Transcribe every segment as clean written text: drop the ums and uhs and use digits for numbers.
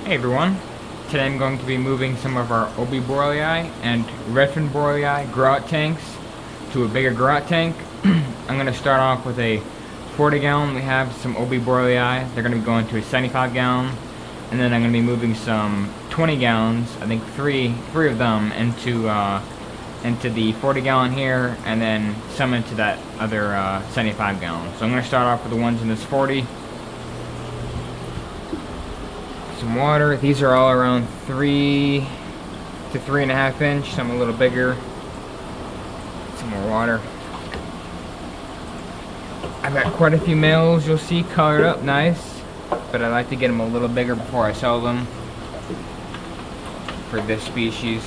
Hey everyone, today I'm going to be moving some of our Borleyi and Redfin Borleyi growout tanks to a bigger growout tank. I'm going to start off with a 40 gallon. We have some Borleyi. They're going to be going to a 75 gallon. And then I'm going to be moving some 20 gallons, I think three of them, into the 40 gallon here, and then some into that other 75 gallon. So I'm going to start off with the ones in this 40. Some water. These are all around 3 to 3.5 inch, some a little bigger. Some more water. I've got quite a few males you'll see colored up nice, but I like to get them a little bigger before I sell them for this species.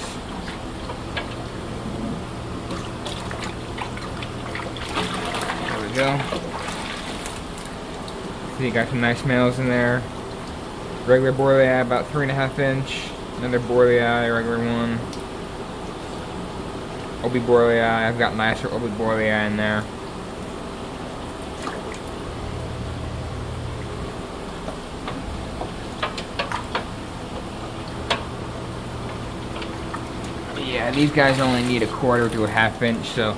There we go. So you got some nice males in there. Regular Borleyi about 3.5 inch. Another Borleyi, regular one. Borleyi, I've got nicer Borleyi in there. Yeah, these guys only need 1/4 to 1/2 inch, so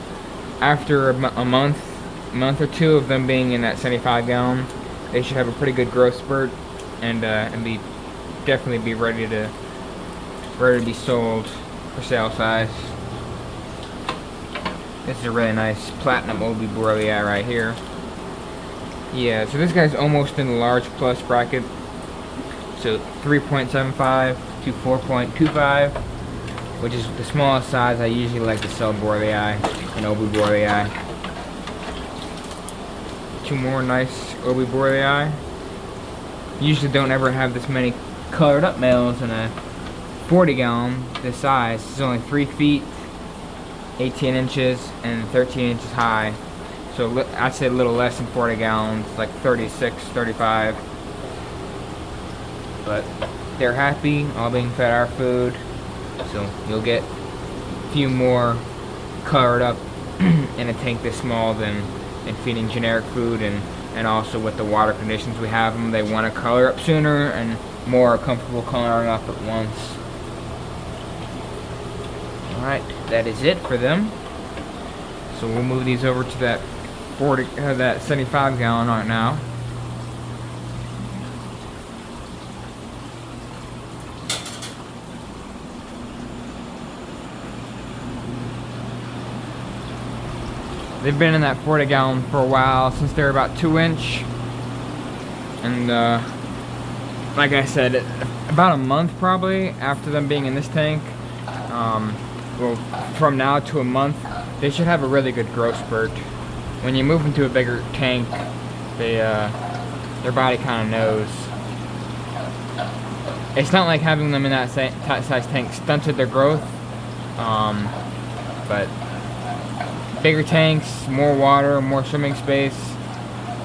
after a month or two of them being in that 75 gallon, they should have a pretty good growth spurt and definitely be ready to be sold for sale size. This is a really nice platinum Borleyi right here. Yeah, so this guy's almost in the large plus bracket. So 3.75 to 4.25, which is the smallest size I usually like to sell Borleyi and Borleyi. Two more nice Borleyi. Usually don't ever have this many colored up males in a 40 gallon this size. It's only 3 feet, 18 inches, and 13 inches high. So I'd say a little less than 40 gallons, like 36, 35. But they're happy, all being fed our food. So you'll get a few more colored up in a tank this small than in feeding generic food, and also with the water conditions we have them, they want to color up sooner and more comfortable coloring up at once. Alright, that is it for them. So we'll move these over to that 75 gallon right now. They've been in that 40 gallon for a while, since they're about 2 inch. And like I said, about a month probably after them being in this tank, well, from now to a month, they should have a really good growth spurt. When you move into a bigger tank, their body kind of knows. It's not like having them in that size tank stunted their growth, but bigger tanks, more water, more swimming space,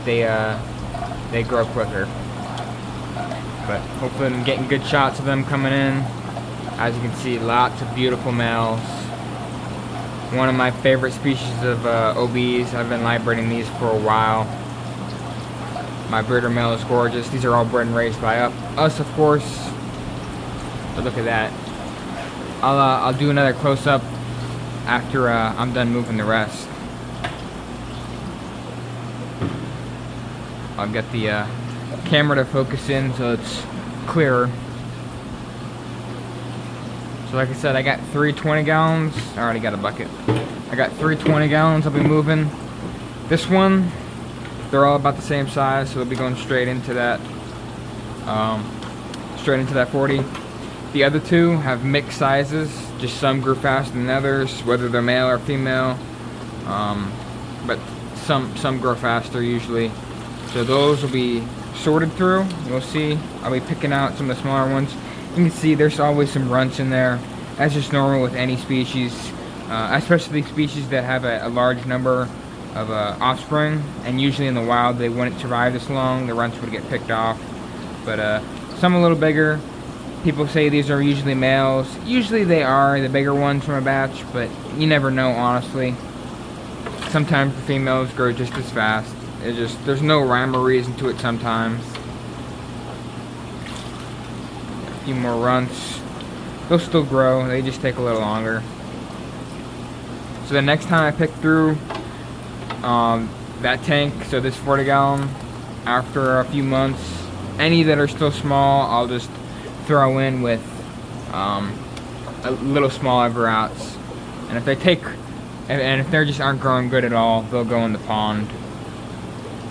they grow quicker. But hopefully I'm getting good shots of them coming in. As you can see, lots of beautiful males. One of my favorite species of OBs. I've been live breeding these for a while. My breeder male is gorgeous. These are all bred and raised by us, of course. But look at that. I'll do another close-up after I'm done moving the rest. I'll get the camera to focus in so it's clearer. So like I said, I got 3 20 gallons. I already got a bucket. I got 3 20 gallons I'll be moving. This one, they're all about the same size, so they'll be going straight into that 40. The other two have mixed sizes. Just some grew faster than others, whether they're male or female. But some grow faster usually. So those will be sorted through. You'll see. I'll be picking out some of the smaller ones. You can see there's always some runts in there. That's just normal with any species, especially species that have a large number of offspring. And usually in the wild they wouldn't survive this long. The runts would get picked off. But some a little bigger. People say these are usually males. Usually they are, the bigger ones from a batch, but you never know, honestly. Sometimes the females grow just as fast. There's no rhyme or reason to it sometimes. few more runts. They'll still grow, they just take a little longer. So the next time I pick through that tank, so this 40 gallon, after a few months, any that are still small, I'll just throw in with a little smaller Growout's. And if they take, and if they just aren't growing good at all, they'll go in the pond.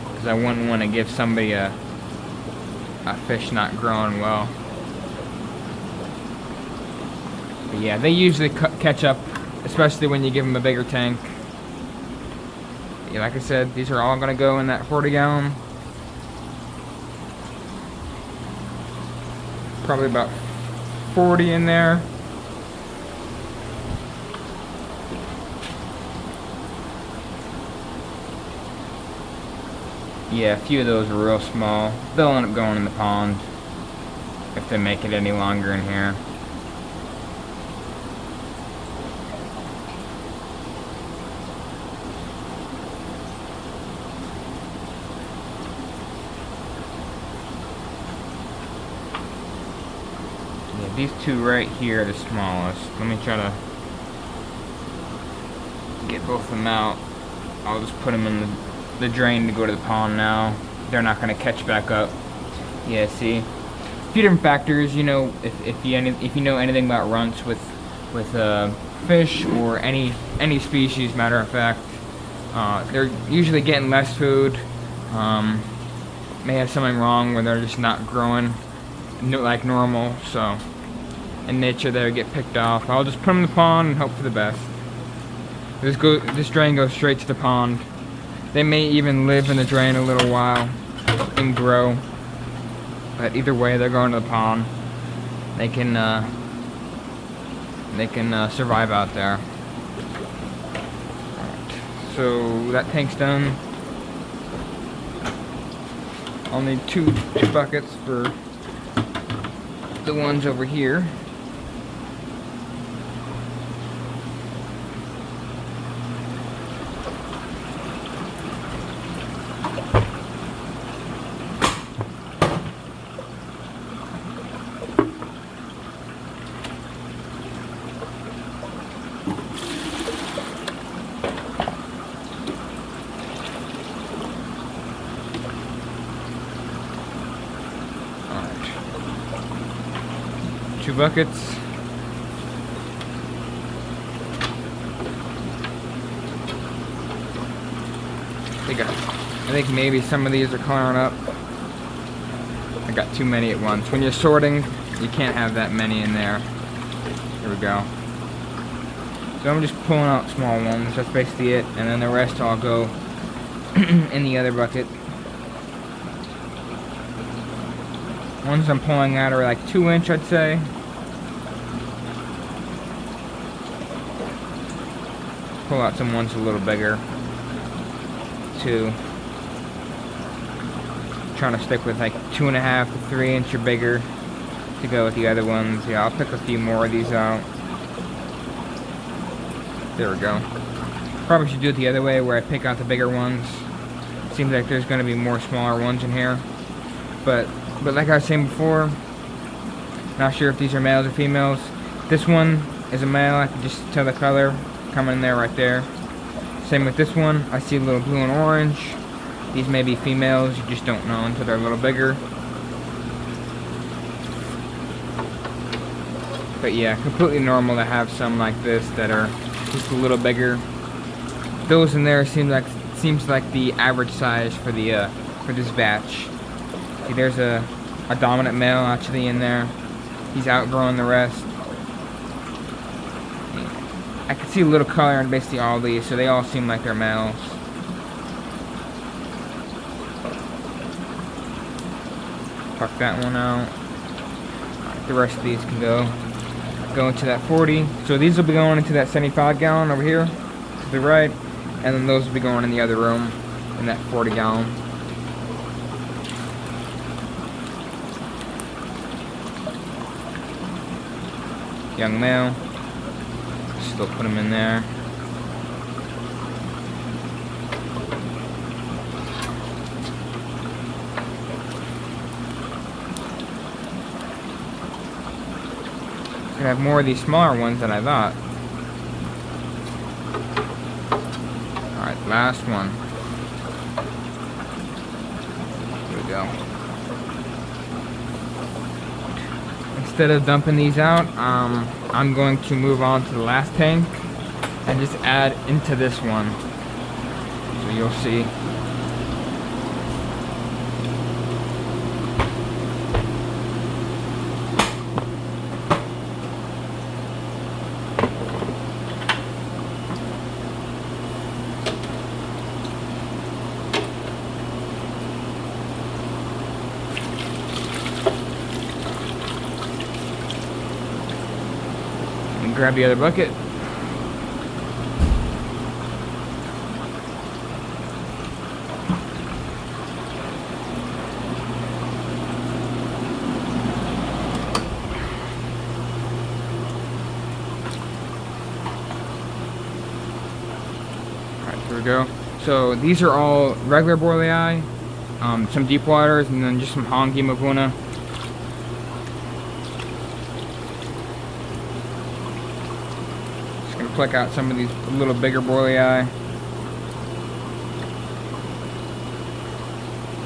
Because I wouldn't want to give somebody a fish not growing well. But yeah, they usually catch up, especially when you give them a bigger tank. Yeah, like I said, these are all going to go in that 40 gallon. Probably about 40 in there. Yeah, a few of those are real small. They'll end up going in the pond if they make it any longer in here. Yeah, these two right here are the smallest. Let me try to get both of them out. I'll just put them in the drain to go to the pond now. They're not going to catch back up. Yeah, see, a few different factors. You know, if you know anything about runts with fish or any species, matter of fact, they're usually getting less food. May have something wrong where they're just not growing like normal. So in nature they get picked off. I'll just put them in the pond and hope for the best. This drain goes straight to the pond. They may even live in the drain a little while and grow, but either way they're going to the pond. They can survive out there. Alright, so that tank's done. I'll need two buckets for the ones over here. Two buckets. I think maybe some of these are clearing up. I got too many at once. When you're sorting, you can't have that many in there. Here we go. So I'm just pulling out small ones. That's basically it. And then the rest I'll go in the other bucket. Ones I'm pulling out are like 2-inch, I'd say. Pull out some ones a little bigger. 2. Trying to stick with like 2.5 to 3-inch or bigger to go with the other ones. Yeah, I'll pick a few more of these out. There we go. Probably should do it the other way where I pick out the bigger ones. It seems like there's going to be more smaller ones in here. But like I was saying before, not sure if these are males or females. This one is a male. I can just tell the color coming in there right there. Same with this one. I see a little blue and orange. These may be females. You just don't know until they're a little bigger. But yeah, completely normal to have some like this that are just a little bigger. Those in there seems like the average size for this batch. See, there's a dominant male actually in there. He's outgrowing the rest. I can see a little color in basically all these, so they all seem like they're males. Tuck that one out. Right, the rest of these can go into that 40. So these will be going into that 75 gallon over here to the right, and then those will be going in the other room in that 40 gallon. Young male. Still put them in there. actually have more of these smaller ones than I thought. Alright, last one. Here we go. Instead of dumping these out, I'm going to move on to the last tank and just add into this one. So you'll see. And grab the other bucket. Here we go. So these are all regular Borleyi, some deep waters, and then just some Hongi Mavuna. Just gonna pluck out some of these little bigger Borleyi,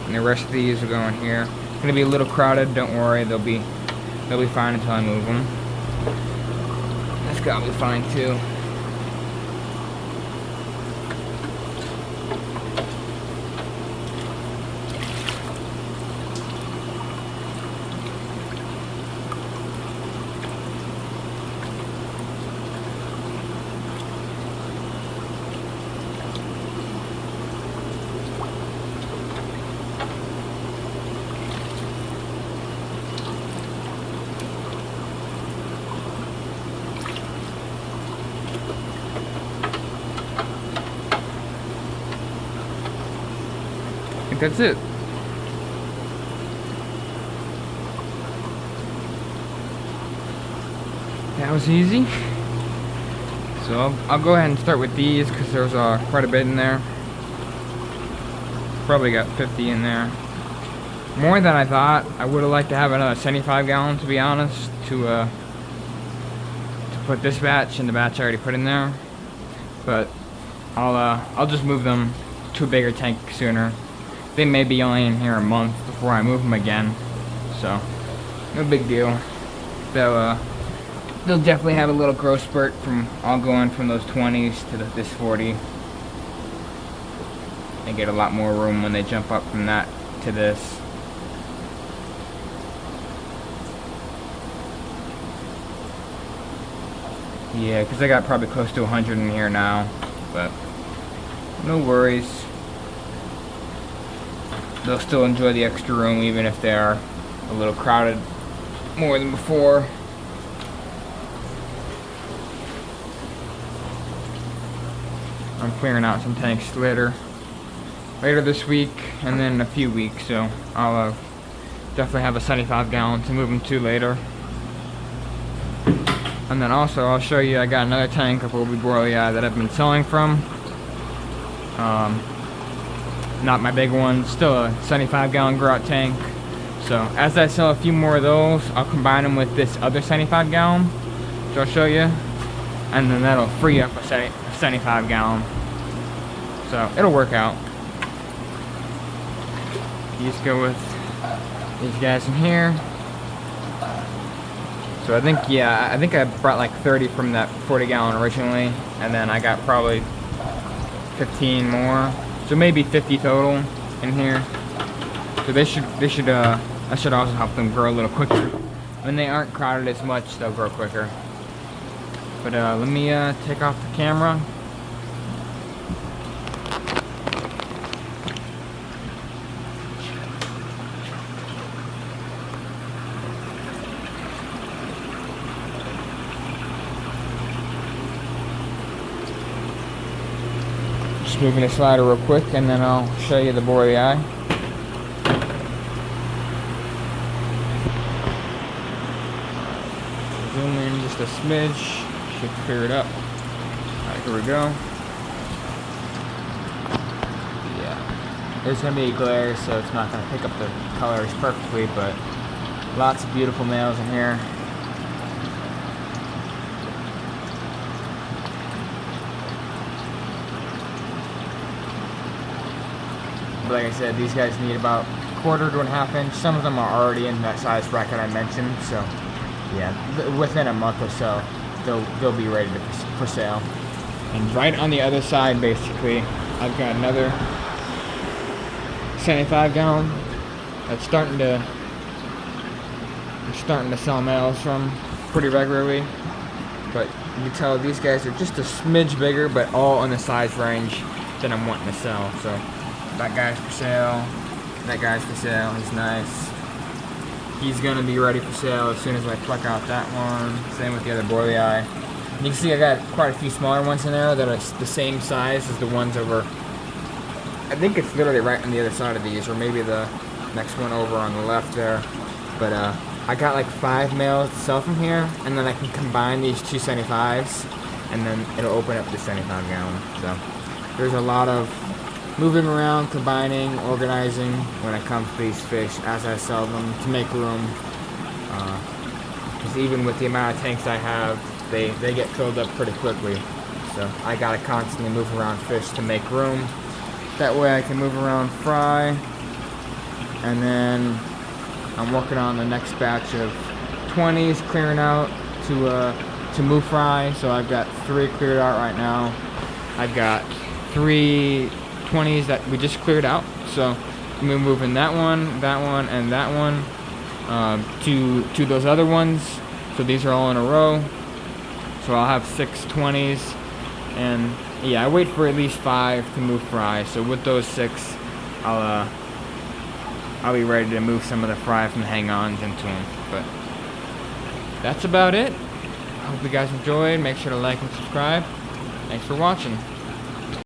and the rest of these will go in here. It's gonna be a little crowded. Don't worry, they'll be fine until I move them. That's gotta be fine too. I think that's it. That was easy. So I'll go ahead and start with these because there's quite a bit in there. Probably got 50 in there. More than I thought. I would have liked to have another 75 gallon, to be honest, to put this batch in the batch I already put in there. But I'll just move them to a bigger tank sooner. They may be only in here a month before I move them again, so no big deal. They'll definitely have a little growth spurt from all going from those 20s to this 40. They get a lot more room when they jump up from that to this. Yeah, because I got probably close to 100 in here now, but no worries. They'll still enjoy the extra room even if they are a little crowded more than before. I'm clearing out some tanks later this week and then in a few weeks, so I'll definitely have a 75 gallon to move them to later. And then also I'll show you, I got another tank of Borleyi that I've been selling from. Not my big one, still a 75 gallon Growout tank. So as I sell a few more of those, I'll combine them with this other 75 gallon, which I'll show you, and then that'll free up a 75 gallon. So it'll work out. You just go with these guys in here. So I think, yeah, I think I brought like 30 from that 40 gallon originally, and then I got probably 15 more. So maybe 50 total in here. So that should also help them grow a little quicker. When they aren't crowded as much, they'll grow quicker. But let me take off the camera. Just moving the slider real quick, and then I'll show you the Borleyi. Zoom in just a smidge, should clear it up. Alright, here we go. Yeah, there's going to be a glare, so it's not going to pick up the colors perfectly, but lots of beautiful males in here. but like I said, these guys need about 1/4 to 1/2 inch. Some of them are already in that size bracket I mentioned, so yeah, within a month or so, they'll be ready for sale. And right on the other side, basically, I've got another 75 gallon that's starting to sell males from pretty regularly. But you can tell these guys are just a smidge bigger, but all in the size range that I'm wanting to sell. So that guy's for sale. That guy's for sale. He's nice. He's gonna be ready for sale as soon as I pluck out that one. Same with the other Borleyi. And you can see I got quite a few smaller ones in there that are the same size as the ones over. I think it's literally right on the other side of these, or maybe the next one over on the left there. But I got like 5 males to sell from here, and then I can combine these two 75s, and then it'll open up the 75 gallon. So there's a lot of moving around, combining, organizing when it comes to these fish as I sell them to make room. Because even with the amount of tanks I have, they get filled up pretty quickly. So I gotta constantly move around fish to make room. That way I can move around fry. And then I'm working on the next batch of 20s clearing out to move fry. So I've got 3 cleared out right now. I've got 3 20s that we just cleared out. So we're moving that one, and that one to those other ones. So these are all in a row. So I'll have 6 20s, and yeah, I wait for at least 5 to move fry. So with those 6, I'll be ready to move some of the fry from the hang-ons into them. But that's about it. I hope you guys enjoyed. Make sure to like and subscribe. Thanks for watching.